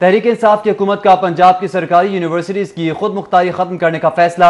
تحریک انصاف کی حکومت کا پنجاب کی سرکاری یونیورسٹیز کی خود مختاری ختم کرنے کا فیصلہ۔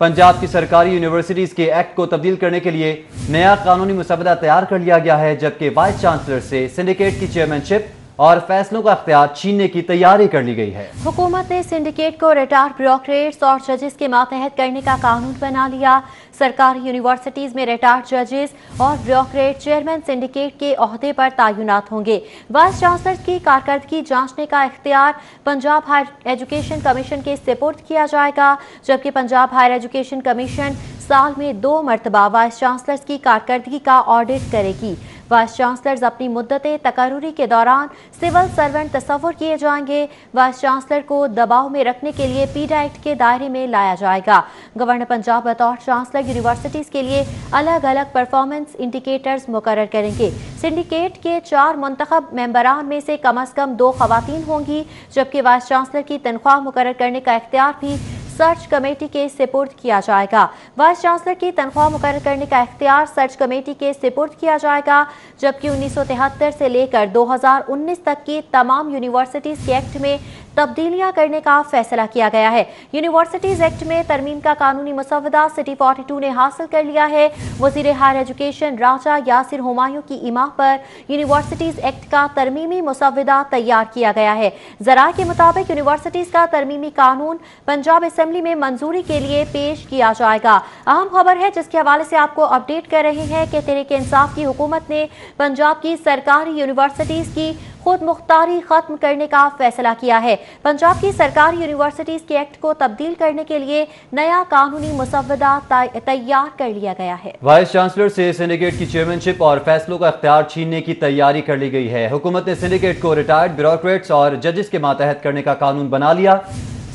پنجاب کی سرکاری یونیورسٹیز کے ایکٹ کو تبدیل کرنے کے لیے نیا قانونی مسودہ تیار کر لیا گیا ہے، جبکہ وائس چانسلر سے سنڈیکیٹ کی چیئرمین شپ اور فیصلوں کا اختیار چھیننے کی تیاری کر لی گئی ہے۔ حکومت نے سنڈیکیٹ کو ریٹائرڈ بیوروکریٹس اور ججز کے ماتحت کرنے کا قانون بنا لیا۔ سرکاری یونیورسٹیز میں ریٹائرڈ ججز اور بیوروکریٹ چیئرمین سنڈیکیٹ کے عہدے پر تعینات ہوں گے۔ وائس چانسلر کی کارکردگی جانچنے کا اختیار پنجاب ہائر ایجوکیشن کمیشن کے سپرد کیا جائے گا، جبکہ پنجاب ہائر ایجوکیشن کمیشن سال میں 2 مرتبہ وائس چانسلرز کی کارکردگی کا آڈٹ کرے گی۔ وائس چانسلرز اپنی مدت تقرری کے دوران سول سرونٹ تصور کیے جائیں گے۔ وائس چانسلر کو دباؤ میں رکھنے کے لیے پیڈا ایکٹ کے دائرے میں لایا جائے گا۔ گورنر پنجاب بطور چانسلر یونیورسٹیز کے لیے الگ الگ پرفارمنس انڈیکیٹرز مقرر کریں گے۔ سنڈیکیٹ کے 4 منتخب ممبران میں سے کم از کم 2 خواتین ہوں گی، جبکہ وائس چانسلر کی تنخواہ مقرر کرنے کا اختیار بھی سرچ کمیٹی کے سپرد کیا جائے گا۔ وائس چانسلر کی تنخواہ مقرر کرنے کا اختیار سرچ کمیٹی کے سپرد کیا جائے گا، جبکہ 1973 سے لے کر 2019 تک کی تمام یونیورسٹیز کے ایکٹ میں تبدیلیاں کرنے کا فیصلہ کیا گیا ہے۔ یونیورسٹیز ایکٹ میں ترمیم کا قانونی مسودہ سٹی 42 نے حاصل کر لیا ہے۔ وزیر ہائر ایجوکیشن راجہ یاسر ہمایوں کی ایما پر یونیورسٹیز ایکٹ کا ترمیمی مسودہ تیار کیا گیا ہے۔ ذرائع کے مطابق یونیورسٹیز کا ترمیمی قانون پنجاب اسمبلی میں منظوری کے لیے پیش کیا جائے گا۔ اہم خبر ہے جس کے حوالے سے آپ کو اپڈیٹ کر رہے ہیں کہ تحریک انصاف کی حکومت نے پنجاب کی سرکاری یونیورسٹیز کی خود مختاری ختم کرنے کا فیصلہ کیا ہے۔ پنجاب کی سرکاری یونیورسٹیز کے ایکٹ کو تبدیل کرنے کے لیے نیا قانونی مسودہ تیار کر لیا گیا ہے۔ وائس چانسلر سے سنڈیکیٹ کی چیئرمین شپ اور فیصلوں کا اختیار چھیننے کی تیاری کر لی گئی ہے۔ حکومت نے سنڈیکیٹ کو ریٹائرڈ بیوروکریٹس اور ججز کے ماتحت کرنے کا قانون بنا لیا۔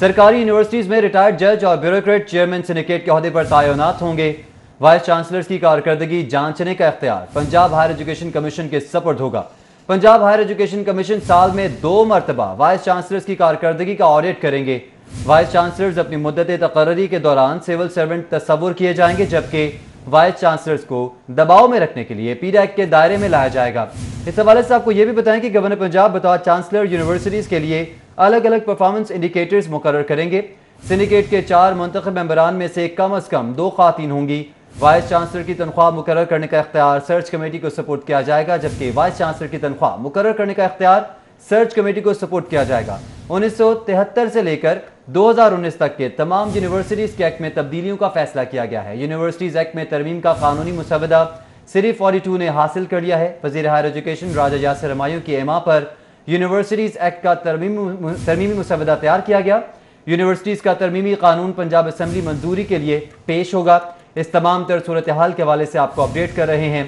سرکاری یونیورسٹیز میں ریٹائرڈ جج اور بیوروکریٹ چیئرمین سنڈیکیٹ کے عہدے پر تعینات ہوں گے۔ وائس چانسلرز کی کارکردگی جانچنے کا اختیار پنجاب ہائر ایجوکیشن کمیشن کے سپرد ہوگا۔ پنجاب ہائر ایجوکیشن کمیشن سال میں 2 مرتبہ وائس چانسلرز کی کارکردگی کا آڈٹ کریں گے۔ وائس چانسلرز اپنی مدت تقرری کے دوران سول سرونٹ تصور کیے جائیں گے، جبکہ وائس چانسلرز کو دباؤ میں رکھنے کے لیے پیڈا ایکٹ کے دائرے میں لایا جائے گا۔ اس حوالے سے آپ کو یہ بھی بتائیں کہ گورنر پنجاب بطور چانسلر یونیورسٹیز کے لیے الگ الگ پرفارمنس انڈیکیٹرز مقرر کریں گے۔ سنڈیکیٹ کے 4 منتخب ممبران میں سے کم از کم 2 خواتین ہوں گی۔ وائس چانسلر کی تنخواہ مقرر کرنے کا اختیار سرچ کمیٹی کو سپورٹ کیا جائے گا، جبکہ وائس چانسلر کی تنخواہ مقرر کرنے کا اختیار سرچ کمیٹی کو سپورٹ کیا جائے گا۔ 1973 سے لے کر 2019 تک کے تمام یونیورسٹیز کے ایکٹ میں تبدیلیوں کا فیصلہ کیا گیا ہے۔ یونیورسٹیز ایکٹ میں ترمیم کا قانونی مسودہ سٹی 42 نے حاصل کر لیا ہے۔ وزیر ہائر ایجوکیشن راجہ یاسر ہمایوں کی ایما پر یونیورسٹیز ایکٹ کا ترمیمی مسودہ تیار کیا گیا۔ یونیورسٹیز کا ترمیمی قانون پنجاب اسمبلی منظوری کے لیے پیش ہوگا۔ اس تمام تر صورتحال کے حوالے سے آپ کو اپڈیٹ کر رہے ہیں۔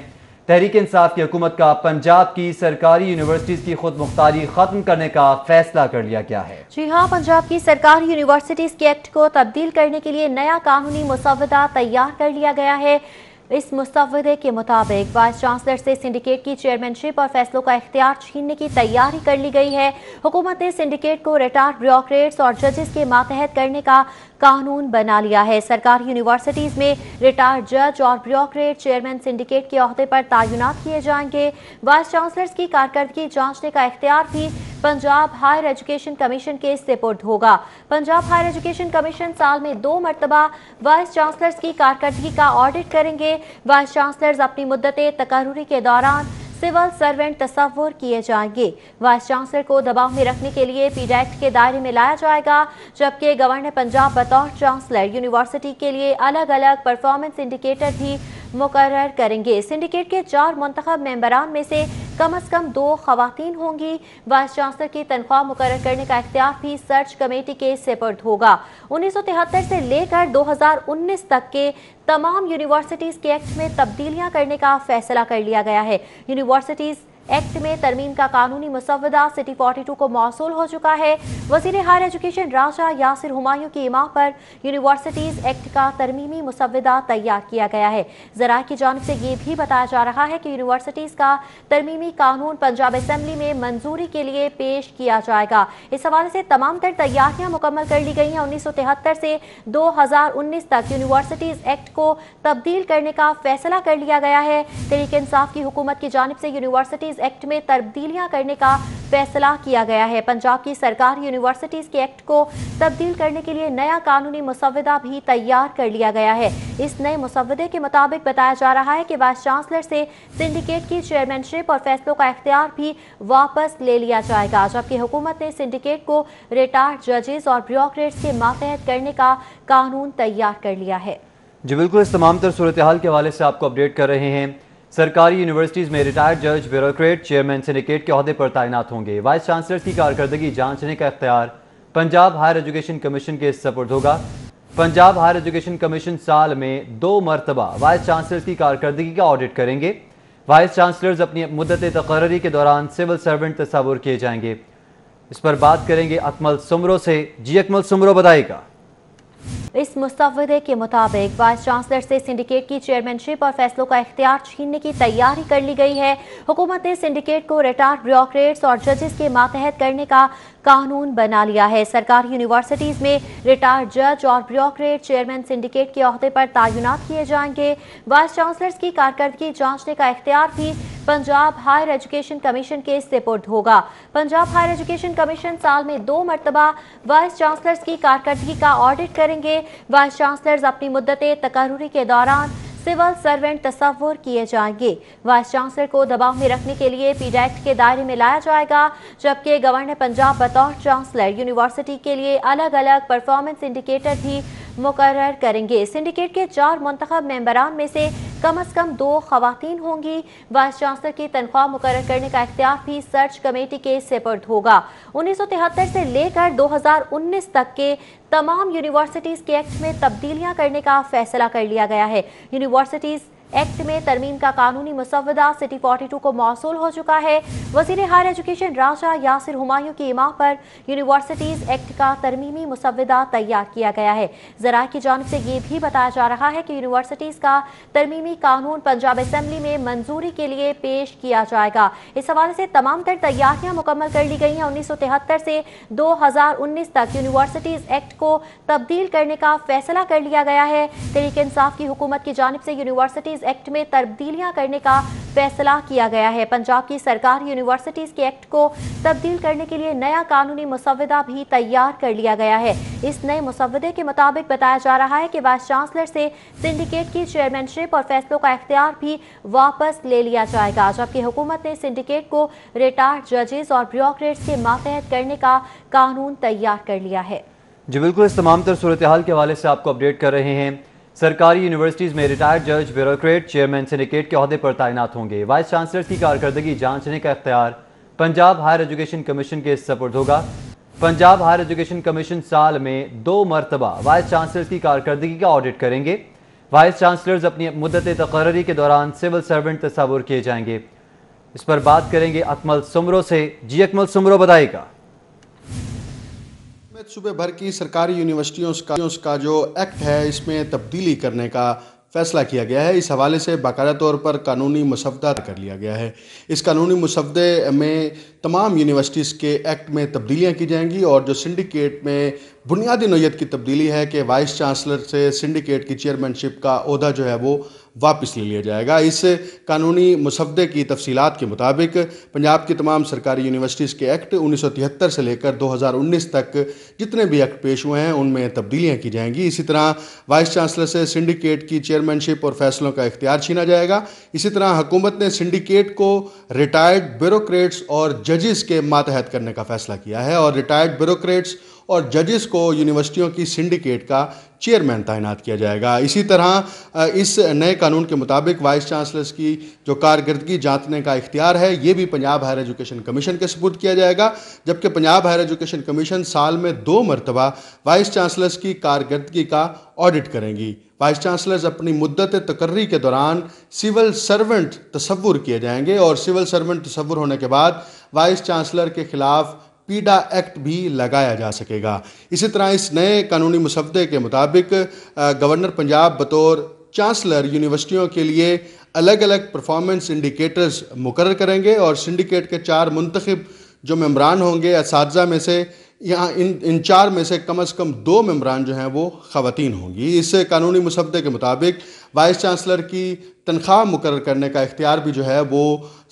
تحریک انصاف کی حکومت کا پنجاب کی سرکاری یونیورسٹیز کی خود مختاری ختم کرنے کا فیصلہ کر لیا گیا ہے۔ جی ہاں، پنجاب کی سرکاری یونیورسٹیز کے ایکٹ کو تبدیل کرنے کے لیے نیا قانونی مسودہ تیار کر لیا گیا ہے۔ اس مسودے کے مطابق وائس چانسلر سے سنڈیکیٹ کی چیئرمین شپ اور فیصلوں کا اختیار چھیننے کی تیاری کر لی گئی ہے۔ حکومت نے سنڈیکیٹ کو ریٹائرڈ بیوروکریٹس اور ججز کے ماتحت کرنے کا قانون بنا لیا ہے۔ سرکاری یونیورسٹیز میں ریٹائرڈ جج اور بیوروکریٹ چیئرمین سنڈیکیٹ کے عہدے پر تعینات کیے جائیں گے۔ وائس چانسلرز کی کارکردگی جانچنے کا اختیار بھی پنجاب ہائر ایجوکیشن کمیشن کے سپرد ہوگا۔ پنجاب ہائر ایجوکیشن کمیشن سال میں 2 مرتبہ وائس چانسلرز کی کارکردگی کا آڈٹ کریں گے۔ وائس چانسلرز اپنی مدت تقرری کے دوران سول سرونٹ تصور کیے جائیں گے۔ وائس چانسلر کو دباؤ میں رکھنے کے لیے پیڈا ایکٹ کے دائرے میں لایا جائے گا، جبکہ گورنر پنجاب بطور چانسلر یونیورسٹی کے لیے الگ الگ پرفارمنس انڈیکیٹر بھی مقرر کریں گے۔ سنڈیکیٹ کے 4 منتخب ممبران میں سے کم از کم 2 خواتین ہوں گی۔ وائس چانسلر کی تنخواہ مقرر کرنے کا اختیار بھی سرچ کمیٹی کے سپرد ہوگا۔ 1973 سے لے کر 2019 تک کے تمام یونیورسٹیز کے ایکٹ میں تبدیلیاں کرنے کا فیصلہ کر لیا گیا ہے۔ یونیورسٹیز ایکٹ میں ترمیم کا قانونی مسودہ سٹی 42 کو موصول ہو چکا ہے۔ وزیر ہائر ایجوکیشن راجہ یاسر ہمایوں کی ایما پر یونیورسٹیز ایکٹ کا ترمیمی مسودہ تیار کیا گیا ہے۔ ذرائع کی جانب سے یہ بھی بتایا جا رہا ہے کہ یونیورسٹیز کا ترمیمی قانون پنجاب اسمبلی میں منظوری کے لیے پیش کیا جائے گا۔ اس حوالے سے تمام تر تیاریاں مکمل کر لی گئی ہیں۔ 1973 سے 2019 تک یونیورسٹیز ایکٹ کو تبدیل کرنے کا فیصلہ کر لیا گیا ہے۔ تحریک انصاف کی حکومت کی جانب سے یونیورسٹیز ایکٹ میں تبدیلیاں کرنے کا फैसला किया गया है। पंजाब की सरकारी यूनिवर्सिटीज के एक्ट को तब्दील करने के लिए नया कानूनी मुसव्वदा भी तैयार कर लिया गया है। इस नए मुसव्वदे के मुताबिक बताया जा रहा है कि वाइस चांसलर से सिंडिकेट की चेयरमैनशिप और फैसलों का इख्तियार भी वापस ले लिया जाएगा, जबकि हुकूमत ने सिंडिकेट को रिटायर्ड जजेस और ब्यूरोक्रेट्स के मातहत करने का कानून तैयार कर लिया है। जी बिल्कुल, इस तमाम तर सूरत हाल के हवाले से आपको अपडेट कर रहे हैं। सरकारी यूनिवर्सिटीज़ में रिटायर्ड जज, ब्यूरोक्रेट, चेयरमैन सिंडिकेट के ओहदे पर तैनात होंगे। वाइस चांसलर की कारकर्दगी जांचने का इख्तियार पंजाब हायर एजुकेशन कमीशन के सपुर्द होगा। पंजाब हायर एजुकेशन कमीशन साल में 2 मरतबा वाइस चांसलर की कारकर्दगी का ऑडिट करेंगे। वाइस चांसलर्स अपनी मुद्दत तकर्री के दौरान सिविल सर्वेंट तस्वुर किए जाएंगे। इस पर बात करेंगे अकमल सुमरो से। जी अकमल सुमरो, बताइएगा। इस मुसव्वदे के मुताबिक वाइस चांसलर से सिंडिकेट की चेयरमैनशिप और फैसलों का इख्तियार छीनने की तैयारी कर ली गई है। हुकूमत ने सिंडिकेट को रिटायर्ड ब्यूरोक्रेट्स और जजेस के मातहत करने का कानून बना लिया है। सरकारी यूनिवर्सिटीज में रिटायर्ड जज और ब्यूरोक्रेट चेयरमैन सिंडिकेट के ओहदे पर तैनात किए जाएंगे। वाइस चांसलर्स की कारकर्दगी जांचने का इख्तियार भी पंजाब हायर एजुकेशन कमीशन के सपुर्द होगा। पंजाब हायर एजुकेशन कमीशन साल में 2 मरतबा वाइस चांसलर्स की कारकर्दगी का ऑडिट करेंगे। वाइस चांसलर्स अपनी मुद्दत तकर्री के दौरान सिविल सर्वेंट तस्वुर किए जाएंगे। वाइस चांसलर को दबाव में रखने के लिए पीडा एक्ट के दायरे में लाया जाएगा, जबकि गवर्नर पंजाब बतौर चांसलर यूनिवर्सिटी के लिए अलग अलग परफॉर्मेंस इंडिकेटर भी मुकर्रर करेंगे। सिंडिकेट के 4 मुंतखब मेंबरान में से कम 2 खवातीन होंगी। वाइस चांसलर की तनख्वाह मुकर्रर करने का इख्तियार भी सर्च कमेटी के सपुर्द होगा। 1973 से लेकर 2019 तक के तमाम यूनिवर्सिटीज के एक्ट में तब्दीलियां करने का फैसला कर लिया गया है। यूनिवर्सिटीज एक्ट में तरमीम का कानूनी मुसव्वदा सिटी 42 को मौसूल हो चुका है। वज़ीर हायर एजुकेशन राजा यासिर हुमायूं की इमाम पर यूनिवर्सिटीज एक्ट का तरमीमी मुसव्वदा तैयार किया गया है। ज़राए की जानिब से ये भी बताया जा रहा है कि यूनिवर्सिटीज का तरमीमी कानून पंजाब असेंबली में मंजूरी के लिए पेश किया जाएगा। इस हवाले से तमाम तर तैयारियां मुकम्मल कर ली गई हैं। 1973 से 2019 तक यूनिवर्सिटीज एक्ट को तब्दील करने का फैसला कर लिया गया है। तहरीक इंसाफ की हुकूमत की जानिब से यूनिवर्सिटीज एक्ट में तब्दीलियां करने का फैसला किया गया है। पंजाब की सरकारी यूनिवर्सिटीज के एक्ट को तब्दील करने के लिए नया कानूनी मुसव्वदा भी तैयार कर लिया गया है। इस नए मुसव्वदे के मुताबिक बताया जा रहा है कि वाइस चांसलर से सिंडिकेट की चेयरमैनशिप और फैसलों का इख्तियार भी वापस ले लिया जाएगा, जबकि हुकूमत ने सिंडिकेट को रिटायर्ड जजेस और ब्यूरोक्रेट्स के मातहत करने का कानून तैयार कर लिया है। जी बिल्कुल, इस तमाम तर सूरत हाल के हवाले से आपको अपडेट कर रहे हैं। सरकारी यूनिवर्सिटीज़ में रिटायर्ड जज, ब्यूरोक्रेट, चेयरमैन सिंडिकेट के ओहदे पर तैनात होंगे। वाइस चांसलर की कारकर्दगी जांचने का इख्तियार पंजाब हायर एजुकेशन कमीशन के सपुर्द होगा। पंजाब हायर एजुकेशन कमीशन साल में 2 मरतबा वाइस चांसलर की कारकर्दगी का ऑडिट करेंगे। वाइस चांसलर्स अपनी मुद्दत तकर्री के दौरान सिविल सर्वेंट तस्वुर किए जाएंगे। इस पर बात करेंगे अकमल सुमरो से। जी अकमल सुमरो, बताइएगा। सूबे भर की सरकारी यूनिवर्सिटियों का जो एक्ट है इसमें तब्दीली करने का फैसला किया गया है। इस हवाले से बाकायदा तौर पर कानूनी मुसव्वदा कर लिया गया है। इस कानूनी मुसव्वदे में तमाम यूनिवर्सिटीज़ के एक्ट में तब्दीलियां की जाएंगी और जो सिंडिकेट में बुनियादी नौयत की तब्दीली है कि वाइस चांसलर से सिंडिकेट की चेयरमैनशिप का ओहदा जो है वो वापस ले लिया जाएगा। इस कानूनी मुसव्वदे की तफसीलात के मुताबिक पंजाब की तमाम सरकारी यूनिवर्सिटीज़ के एक्ट 1973 से लेकर 2019 तक जितने भी एक्ट पेश हुए हैं उनमें तब्दीलियां की जाएंगी। इसी तरह वाइस चांसलर से सिंडिकेट की चेयरमैनशिप और फैसलों का इख्तियार छीना जाएगा। इसी तरह हुकूमत ने सिंडिकेट को रिटायर्ड ब्यूरोक्रेट्स और जजेस के मातहत करने का फैसला किया है और रिटायर्ड ब्यूरोक्रेट्स और जजेस को यूनिवर्सिटियों की सिंडिकेट का चेयरमैन तैनात किया जाएगा। इसी तरह इस नए कानून के मुताबिक वाइस चांसलर्स की जो कारकर्दगी जांचने का इख्तियार है ये भी पंजाब हायर एजुकेशन कमीशन के सपुर्द किया जाएगा, जबकि पंजाब हायर एजुकेशन कमीशन साल में 2 मरतबा वाइस चांसलर्स की कारकर्दगी का ऑडिट करेंगी। वाइस चांसलर्स अपनी मुद्दत तकर्री के दौरान सिविल सर्वेंट तस्वुर किए जाएंगे और सिविल सर्वेंट तस्वुर होने के बाद वाइस चांसलर के खिलाफ पीडा एक्ट भी लगाया जा सकेगा। इसी तरह इस नए कानूनी मुसव्वदे के मुताबिक गवर्नर पंजाब बतौर चांसलर यूनिवर्सिटियों के लिए अलग अलग परफॉर्मेंस इंडिकेटर्स मुकर्रर करेंगे और सिंडिकेट के 4 मुंतखब जो मेंबरान होंगे असातिज़ा में से यहाँ इन 4 में से कम 2 मेंबरान जो हैं वो ख़वातीन होंगी। इस कानूनी मुसवदे के मुताबिक वाइस चांसलर की तनख्वाह मुकर्रर करने का इख्तियार भी जो है वो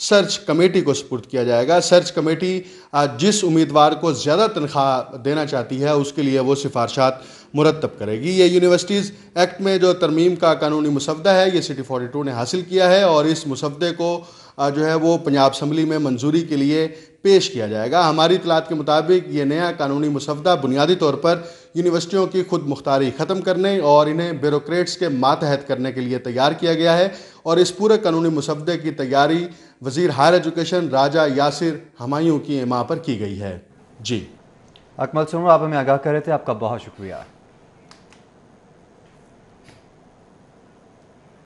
सर्च कमेटी को सुपुर्द किया जाएगा। सर्च कमेटी जिस उम्मीदवार को ज़्यादा तनख्वाह देना चाहती है उसके लिए वो सिफारशात मुरतब करेगी। ये यूनिवर्सिटीज़ एक्ट में जो तरमीम का कानूनी मुसवदा है ये सिटी 42 ने हासिल किया है और इस मुसवदे को जो है वो पंजाब असम्बली में मंजूरी के लिए पेश किया जाएगा। हमारी इतलात के मुताबिक ये नया कानूनी मुसवदा बुनियादी तौर पर यूनिवर्सिटियों की खुद मुख्तारी ख़त्म करने और इन्हें ब्यूरोक्रेट्स के मातहत करने के लिए तैयार किया गया है और इस पूरे कानूनी मुसवदे की तैयारी वज़ीर हायर एजुकेशन राजा यासिर हमायूं की इमाम पर की गई है। जी अकमल सुमर, आप हमें आगाह कर रहे थे, आपका बहुत शुक्रिया।